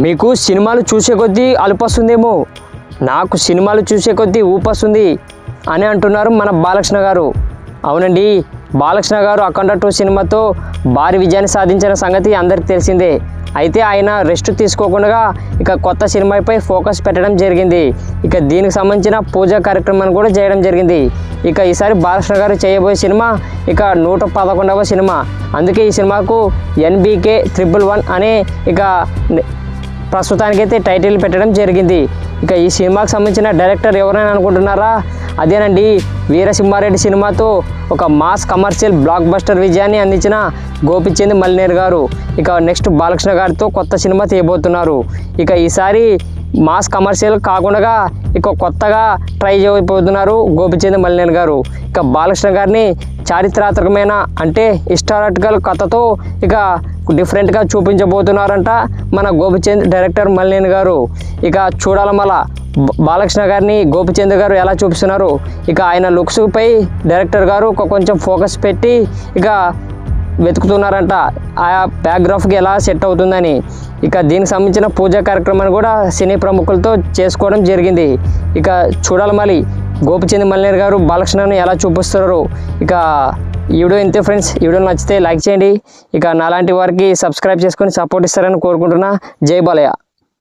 మీకు సినిమాలు చూసే కొద్దీ అలుపొస్తుందేమో, నాకు సినిమాలు చూసే కొద్దీ ఊపొస్తుంది అని అంటున్నారు మన బాలకృష్ణ గారు. అవునండి, బాలకృష్ణ గారు అఖండ 2 సినిమాతో భారీ విజయాన్ని సాధించిన సంగతి అందరికీ తెలిసిందే. అయితే ఆయన రెస్ట్ తీసుకోకుండా ఇక కొత్త సినిమాపై ఫోకస్ పెట్టడం జరిగింది. ఇక దీనికి సంబంధించిన పూజా కార్యక్రమాన్ని కూడా చేయడం జరిగింది. ఇక ఈసారి బాలకృష్ణ గారు చేయబోయే సినిమా ఇక 111వ సినిమా. అందుకే ఈ సినిమాకు NBK 111 అనే ఇక ప్రస్తుతానికైతే టైటిల్ పెట్టడం జరిగింది. ఇక ఈ సినిమాకి సంబంధించిన డైరెక్టర్ ఎవరైనా అనుకుంటున్నారా? అదేనండి, వీరసింహారెడ్డి సినిమాతో ఒక మాస్ కమర్షియల్ బ్లాక్ బస్టర్ విజయాన్ని అందించిన గోపిచంద్ మలినేని గారు ఇక నెక్స్ట్ బాలకృష్ణ గారితో కొత్త సినిమా తీయబోతున్నారు. ఇక ఈసారి మాస్ కమర్షియల్ కాకుండా ఇక కొత్తగా ట్రై చేయబోతున్నారు గోపిచంద్ మలినేని గారు. ఇక బాలకృష్ణ గారిని చారిత్రాత్మకమైన అంటే హిస్టారికల్ కథతో ఇక డిఫరెంట్గా చూపించబోతున్నారంట మన గోపిచంద్ డైరెక్టర్ మలినేని గారు. ఇక చూడాల మళ్ళా బాలకృష్ణ గారిని గోపిచంద్ గారు ఎలా చూపిస్తున్నారు. ఇక ఆయన లుక్స్పై డైరెక్టర్ గారు కొంచెం ఫోకస్ పెట్టి ఇక వెతుకుతున్నారంట ఆ బ్యాక్గ్రాఫ్కి ఎలా సెట్ అవుతుందని. ఇక దీనికి సంబంధించిన పూజా కార్యక్రమాన్ని కూడా సినీ ప్రముఖులతో చేసుకోవడం జరిగింది. ఇక చూడాలి మళ్ళీ గోపిచంద్ మలినేని గారు బాలకృష్ణను ఎలా చూపిస్తున్నారు. ఇక ఈ వీడియో ఇంతే ఫ్రెండ్స్. ఈ వీడియో నచ్చితే లైక్ చేయండి. ఇక నాలాంటి వారికి సబ్స్క్రైబ్ చేసుకొని సపోర్ట్ ఇస్తారని కోరుకుంటున్నా. జై బాలయ్య.